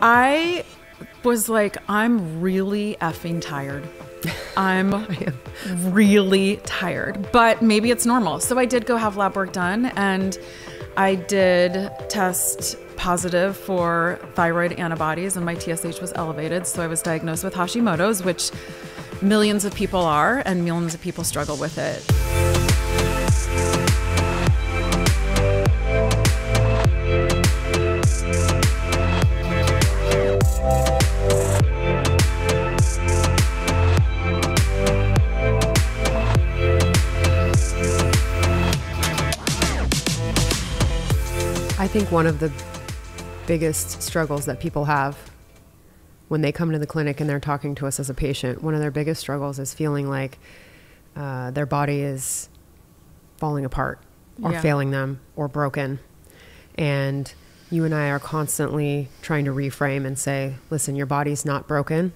I was like, I'm really effing tired. I'm really tired, but maybe it's normal. So I did go have lab work done, and I did test positive for thyroid antibodies, and my TSH was elevated. So I was diagnosed with Hashimoto's, which millions of people are, and millions of people struggle with it. I think one of the biggest struggles that people have when they come to the clinic and they're talking to us as a patient, one of their biggest struggles is feeling like their body is falling apart or failing them or broken. And you and I are constantly trying to reframe and say, listen, your body's not broken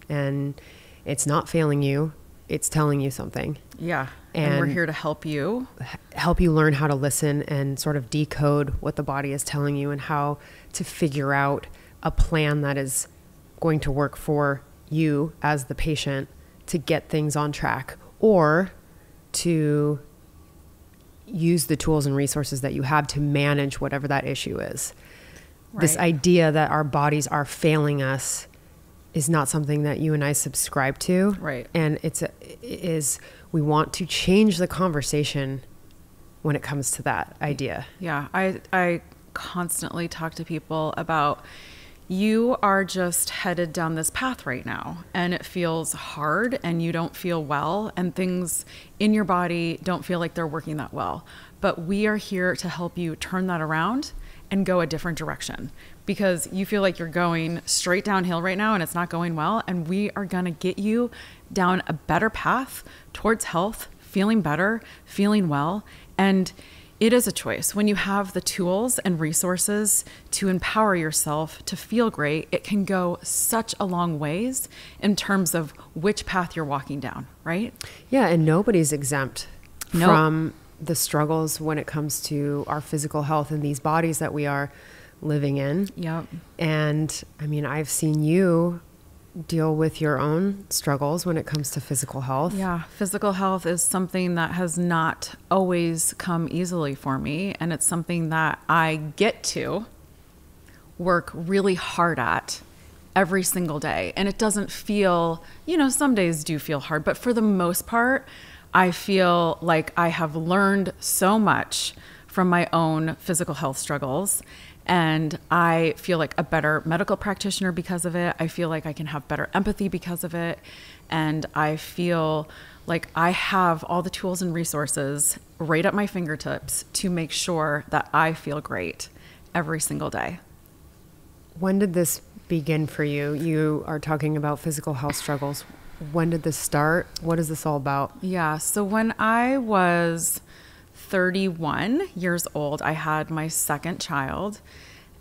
and it's not failing you. It's telling you something. Yeah. And we're here to help you learn how to listen and sort of decode what the body is telling you and how to figure out a plan that is going to work for you as the patient to get things on track, or to use the tools and resources that you have to manage whatever that issue is. Right. This idea that our bodies are failing us is not something that you and I subscribe to. Right. And we want to change the conversation when it comes to that idea. Yeah. I constantly talk to people about, you are just headed down this path right now and it feels hard and you don't feel well and things in your body don't feel like they're working that well. But we are here to help you turn that around and go a different direction, because you feel like you're going straight downhill right now and it's not going well. And we are going to get you down a better path towards health, feeling better, feeling well. And it is a choice. When you have the tools and resources to empower yourself to feel great, it can go such a long ways in terms of which path you're walking down, right? Yeah, and nobody's exempt from the struggles when it comes to our physical health and these bodies that we are living in. Yep. And I mean, I've seen you deal with your own struggles when it comes to physical health. Yeah. Physical health is something that has not always come easily for me. And it's something that I get to work really hard at every single day. And it doesn't feel, some days do feel hard, but for the most part, I feel like I have learned so much from my own physical health struggles. And I feel like a better medical practitioner because of it. I feel like I can have better empathy because of it. And I feel like I have all the tools and resources right at my fingertips to make sure that I feel great every single day. When did this begin for you? You are talking about physical health struggles. When did this start? What is this all about? Yeah. So when I was 31 years old, I had my second child,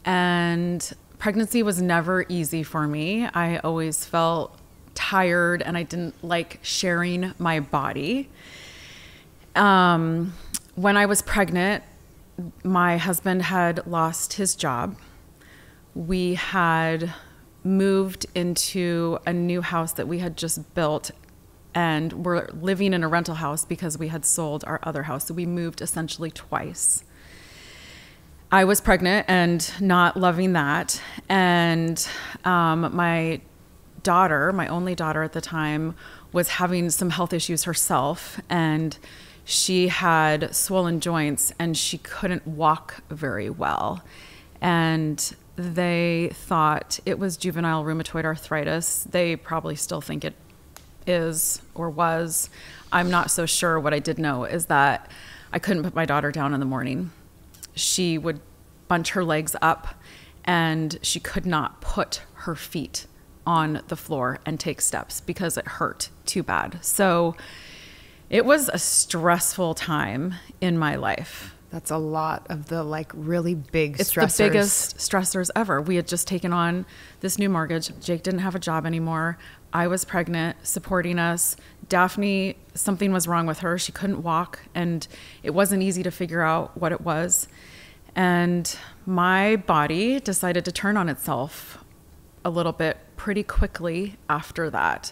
and pregnancy was never easy for me. I always felt tired and I didn't like sharing my body. When I was pregnant, my husband had lost his job. We had moved into a new house that we had just built, and we're living in a rental house because we had sold our other house. So we moved essentially twice. I was pregnant and not loving that. And my daughter, my only daughter at the time, was having some health issues herself. And she had swollen joints and she couldn't walk very well. And they thought it was juvenile rheumatoid arthritis. They probably still think it is or was. I'm not so sure. What I did know is that I couldn't put my daughter down in the morning. She would bunch her legs up and she could not put her feet on the floor and take steps because it hurt too bad. So it was a stressful time in my life. That's a lot of the really big stressors. It's the biggest stressors ever. We had just taken on this new mortgage. Jake didn't have a job anymore. I was pregnant, supporting us. Daphne, something was wrong with her. She couldn't walk, and it wasn't easy to figure out what it was. And my body decided to turn on itself a little bit pretty quickly after that.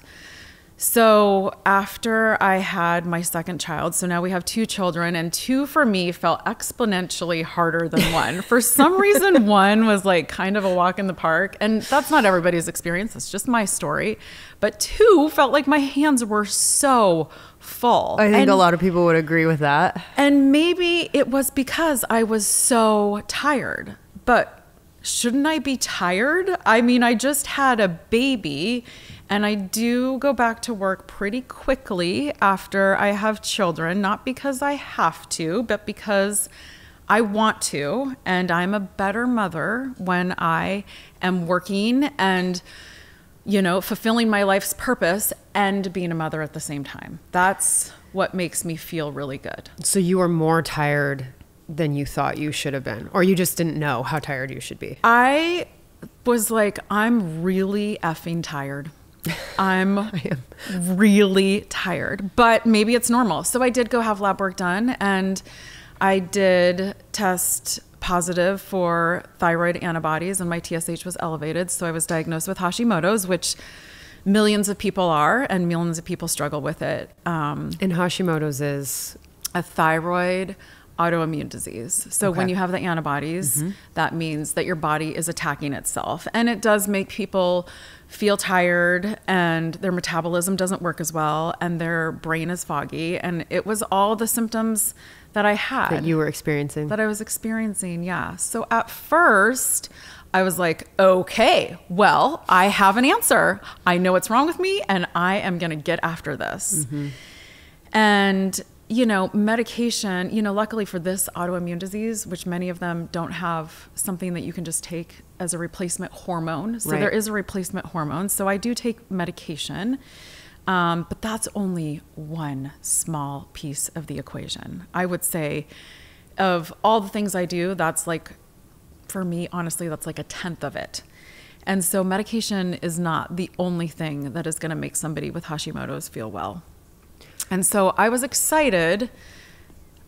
So after I had my second child, so now we have 2 children, and 2 for me felt exponentially harder than 1. For some reason, 1 was like kind of a walk in the park, and that's not everybody's experience. That's just my story. But 2 felt like my hands were so full. I think a lot of people would agree with that. And maybe it was because I was so tired, but shouldn't I be tired? I mean, I just had a baby, and I do go back to work pretty quickly after I have children, not because I have to, but because I want to. And I'm a better mother when I am working and, you know, fulfilling my life's purpose and being a mother at the same time. That's what makes me feel really good. So you were more tired than you thought you should have been, or you just didn't know how tired you should be? I was like, I'm really effing tired. I am really tired, but maybe it's normal. So I did go have lab work done, and I did test positive for thyroid antibodies, and my TSH was elevated. So I was diagnosed with Hashimoto's, which millions of people are, and millions of people struggle with it. And Hashimoto's is a thyroid autoimmune disease. So when you have the antibodies, that means that your body is attacking itself. And it does make people feel tired, and their metabolism doesn't work as well, and their brain is foggy. And it was all the symptoms that I had. that you were experiencing. That I was experiencing, yeah. So at first, I was like, okay, well, I have an answer. I know what's wrong with me, and I am going to get after this. And you know, medication, you know, luckily for this autoimmune disease, which many of them don't have something that you can just take as a replacement hormone. So there is a replacement hormone. So I do take medication, but that's only one small piece of the equation. I would say of all the things I do, that's like, for me, honestly, that's like 1/10 of it. And so medication is not the only thing that is going to make somebody with Hashimoto's feel well. And so I was excited.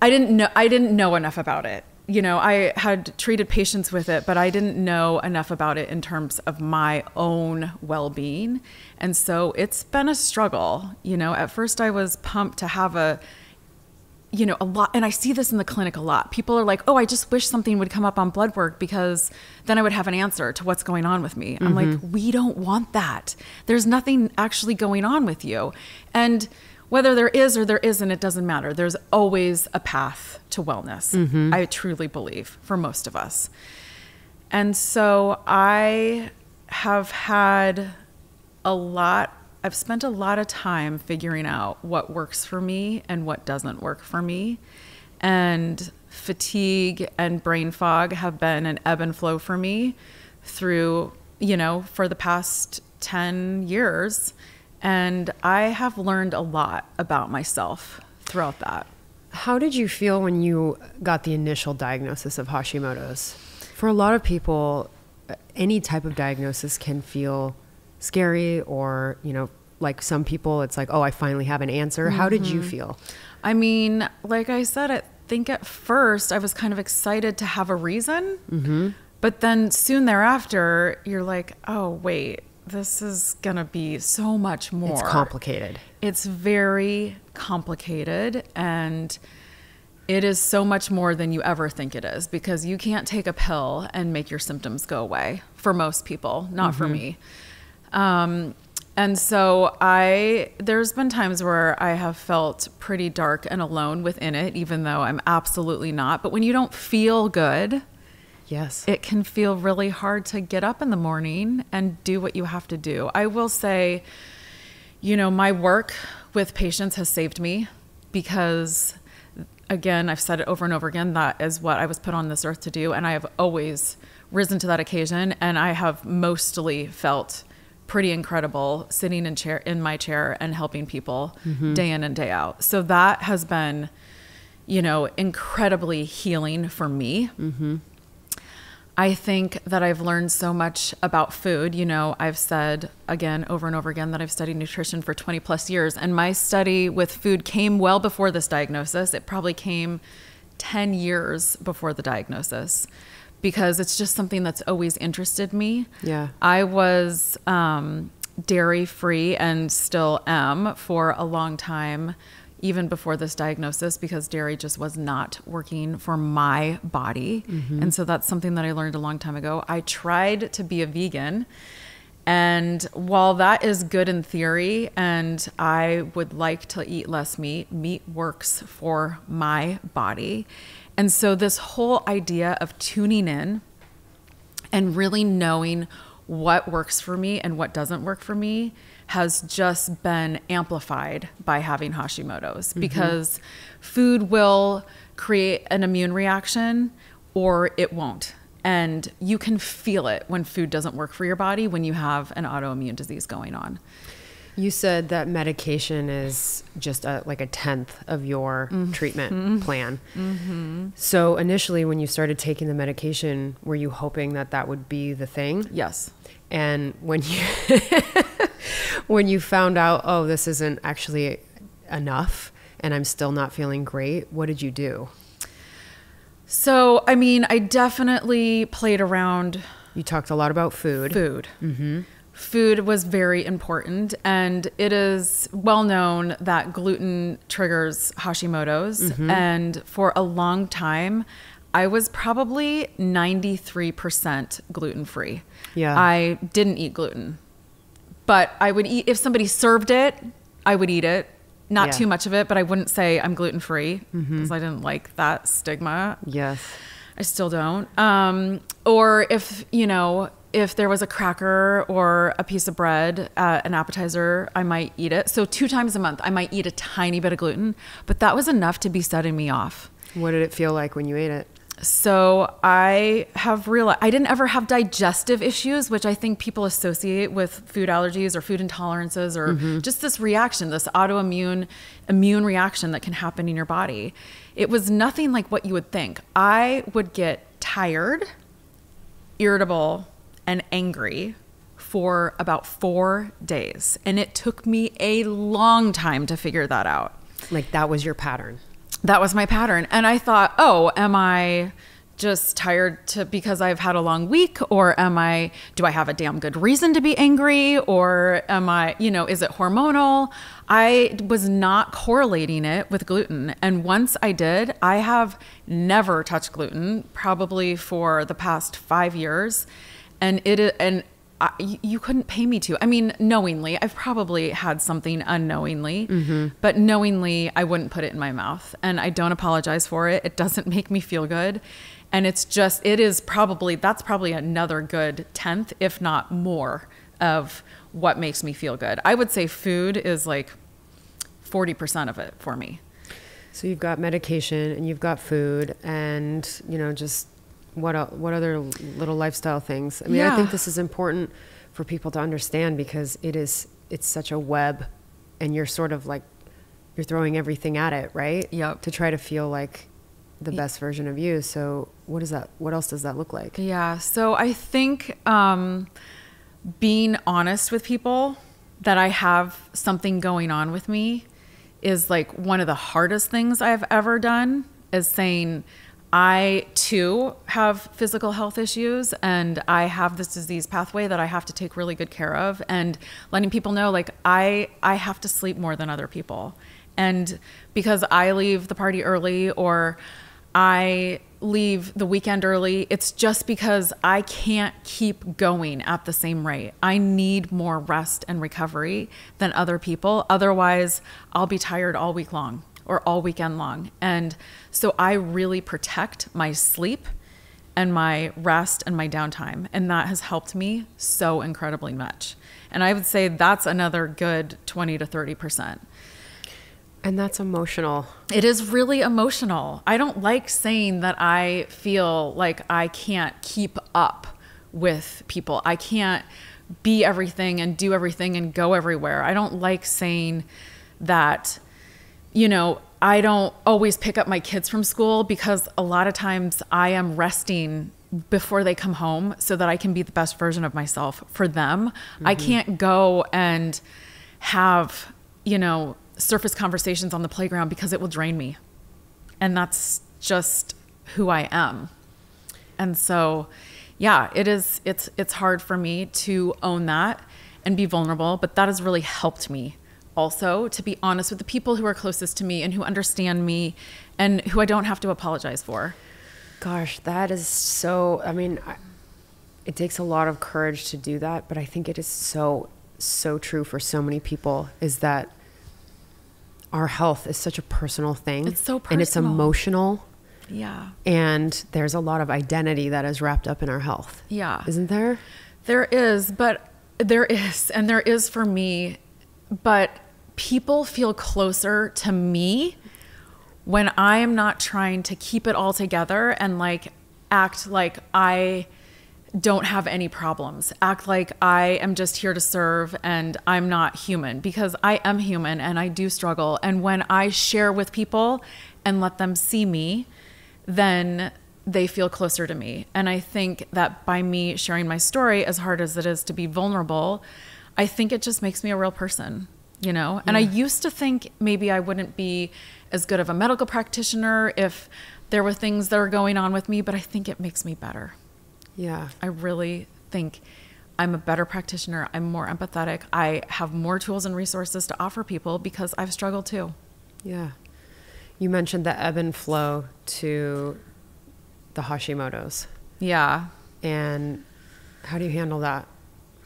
I didn't know enough about it. You know, I had treated patients with it, but I didn't know enough about it in terms of my own well-being. And so it's been a struggle. You know, at first I was pumped to have a lot, and I see this in the clinic a lot. People are like, oh, I just wish something would come up on blood work because then I would have an answer to what's going on with me. I'm like, we don't want that. There's nothing actually going on with you. And whether there is or there isn't, it doesn't matter. There's always a path to wellness. I truly believe, for most of us. And so I have had I've spent a lot of time figuring out what works for me and what doesn't work for me. And fatigue and brain fog have been an ebb and flow for me through, you know, for the past 10 years. And I have learned a lot about myself throughout that. How did you feel when you got the initial diagnosis of Hashimoto's? For a lot of people, any type of diagnosis can feel scary, or, you know, like some people, it's like, oh, I finally have an answer. How did you feel? I mean, like I said, I think at first I was kind of excited to have a reason, but then soon thereafter, you're like, oh, wait. This is going to be so much more. It's complicated. It's very complicated, and it is so much more than you ever think it is, because you can't take a pill and make your symptoms go away for most people, not for me. And so there's been times where I have felt pretty dark and alone within it, even though I'm absolutely not. But when you don't feel good, yes, it can feel really hard to get up in the morning and do what you have to do. I will say, you know, my work with patients has saved me, because, again, I've said it over and over again, that is what I was put on this earth to do. And I have always risen to that occasion. And I have mostly felt pretty incredible sitting in my chair and helping people day in and day out. So that has been, you know, incredibly healing for me. I think that I've learned so much about food. You know, I've said again, over and over again, that I've studied nutrition for 20 plus years. And my study with food came well before this diagnosis. It probably came 10 years before the diagnosis. because it's just something that's always interested me. Yeah. I was dairy free and still am for a long time, even before this diagnosis, because dairy just was not working for my body. And so that's something that I learned a long time ago. I tried to be a vegan. And while that is good in theory, and I would like to eat less meat, meat works for my body. And so this whole idea of tuning in and really knowing what works for me and what doesn't work for me has just been amplified by having Hashimoto's, because food will create an immune reaction or it won't. And you can feel it when food doesn't work for your body when you have an autoimmune disease going on. You said that medication is just like a tenth of your treatment plan. So initially when you started taking the medication, were you hoping that that would be the thing? Yes. And when you when you found out, oh, this isn't actually enough and I'm still not feeling great, what did you do? So, I mean, I definitely played around. You talked a lot about food. Food was very important, and it is well known that gluten triggers Hashimoto's. And for a long time, I was probably 93% gluten-free. Yeah. I didn't eat gluten, but I would eat, if somebody served it, I would eat it. Not too much of it, but I wouldn't say I'm gluten-free because I didn't like that stigma. Yes. I still don't. Or if, you know, if there was a cracker or a piece of bread, an appetizer, I might eat it. So 2 times a month, I might eat a tiny bit of gluten, but that was enough to be setting me off. What did it feel like when you ate it? So I have realized I didn't ever have digestive issues, which I think people associate with food allergies or food intolerances or just this reaction, this autoimmune immune reaction that can happen in your body. It was nothing like what you would think. I would get tired, irritable, and angry for about 4 days. And it took me a long time to figure that out. Like that was your pattern. That was my pattern. And I thought, oh, am I just tired because I've had a long week? Or do I have a damn good reason to be angry? Or am I, you know, is it hormonal? I was not correlating it with gluten. And once I did, I have never touched gluten, probably for the past 5 years. And you couldn't pay me to. I mean, knowingly, I've probably had something unknowingly, but knowingly, I wouldn't put it in my mouth. And I don't apologize for it. It doesn't make me feel good. And that's probably another good 10th, if not more, of what makes me feel good. I would say food is like 40% of it for me. So you've got medication and you've got food and, you know, just what other little lifestyle things? I mean, I think this is important for people to understand because it's such a web and you're sort of like, you're throwing everything at it, right? Yep. To try to feel like the best version of you. So what else does that look like? Yeah. So I think being honest with people that I have something going on with me is like one of the hardest things I've ever done, is saying, I too have physical health issues and I have this disease pathway that I have to take really good care of, and letting people know like I have to sleep more than other people. And because I leave the party early or I leave the weekend early, it's just because I can't keep going at the same rate. I need more rest and recovery than other people. Otherwise, I'll be tired all week long or all weekend long. And so I really protect my sleep and my rest and my downtime. And that has helped me so incredibly much. And I would say that's another good 20 to 30%. And that's emotional. It is really emotional. I don't like saying that I feel like I can't keep up with people. I can't be everything and do everything and go everywhere. I don't like saying that, you know, I don't always pick up my kids from school, because a lot of times I am resting before they come home so that I can be the best version of myself for them. I can't go and have, you know, surface conversations on the playground because it will drain me. And that's just who I am. And so, yeah, it's hard for me to own that and be vulnerable, but that has really helped me also to be honest with the people who are closest to me and who understand me and who I don't have to apologize for. Gosh, that is so, it takes a lot of courage to do that, but I think it is so true for so many people, is that our health is such a personal thing. It's so personal. And it's emotional. Yeah. And there's a lot of identity that is wrapped up in our health. Yeah. Isn't there? There is for me, but people feel closer to me when I am not trying to keep it all together and like act like I don't have any problems, act like I am just here to serve and I'm not human, because I am human and I do struggle. And when I share with people and let them see me, then they feel closer to me. And I think that by me sharing my story, as hard as it is to be vulnerable, I think it just makes me a real person, you know? And I used to think maybe I wouldn't be as good of a medical practitioner if there were things that are going on with me, but I think it makes me better. Yeah. I really think I'm a better practitioner. I'm more empathetic. I have more tools and resources to offer people because I've struggled too. Yeah. You mentioned the ebb and flow to the Hashimoto's. Yeah. And how do you handle that?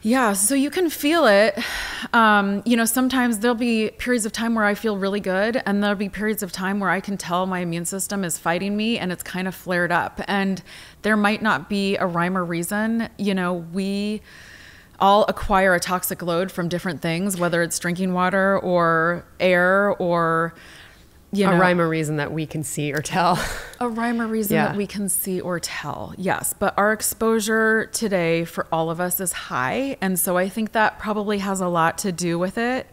Yeah, so you can feel it. Sometimes there'll be periods of time where I feel really good, and there'll be periods of time where I can tell my immune system is fighting me and it's kind of flared up. And there might not be a rhyme or reason. You know, we all acquire a toxic load from different things, whether it's drinking water or air or a rhyme or reason that we can see or tell. A rhyme or reason that we can see or tell. Yes. But our exposure today for all of us is high. And so I think that probably has a lot to do with it,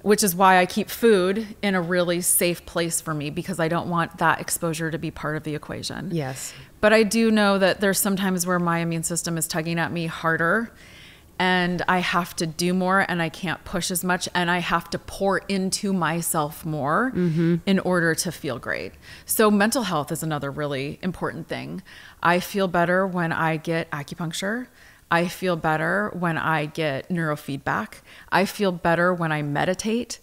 which is why I keep food in a really safe place for me, because I don't want that exposure to be part of the equation. Yes. But I do know that there's sometimes where my immune system is tugging at me harder, and I have to do more and I can't push as much, and I have to pour into myself more in order to feel great. So mental health is another really important thing. I feel better when I get acupuncture. I feel better when I get neurofeedback. I feel better when I meditate.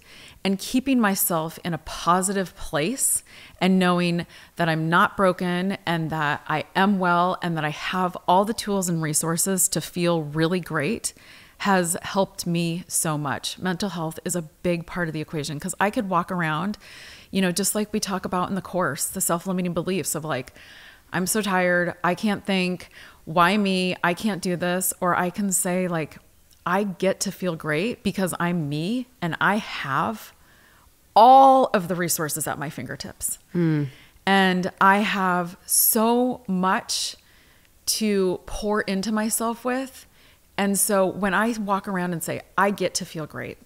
And keeping myself in a positive place and knowing that I'm not broken and that I am well and that I have all the tools and resources to feel really great has helped me so much. Mental health is a big part of the equation, because I could walk around, just like we talk about in the course, the self-limiting beliefs of like, I'm so tired, I can't think, why me, I can't do this. Or I can say like, I get to feel great because I'm me and I have all of the resources at my fingertips. And I have so much to pour into myself with. And so when I walk around and say, I get to feel great,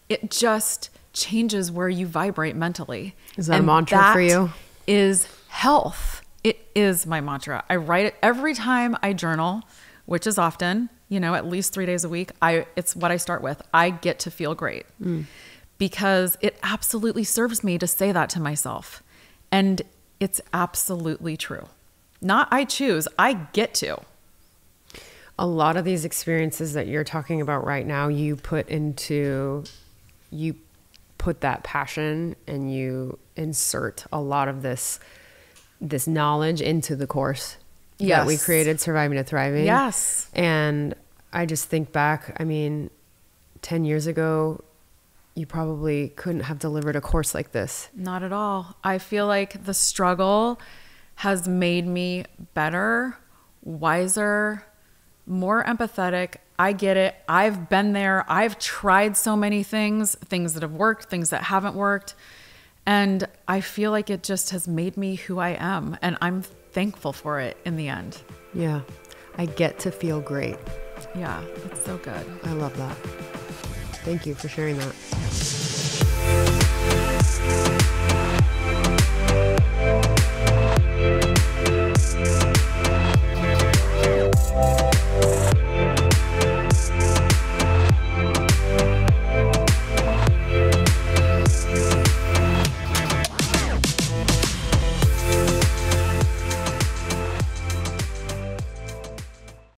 it just changes where you vibrate mentally. Is that a mantra for you? Is health. It is my mantra. I write it every time I journal, which is often, at least 3 days a week. It's what I start with. I get to feel great. Because it absolutely serves me to say that to myself. And it's absolutely true. Not I choose, I get to. A lot of these experiences that you're talking about right now, you put that passion and you insert a lot of this knowledge into the course that we created, Surviving to Thriving. Yes. And I just think back, 10 years ago, you probably couldn't have delivered a course like this. Not at all. I feel like the struggle has made me better, wiser, more empathetic. I get it. I've been there. I've tried so many things that have worked, things that haven't worked. And I feel like it just has made me who I am. And I'm thankful for it in the end. Yeah. I get to feel great. Yeah. It's so good. I love that. Thank you for sharing that.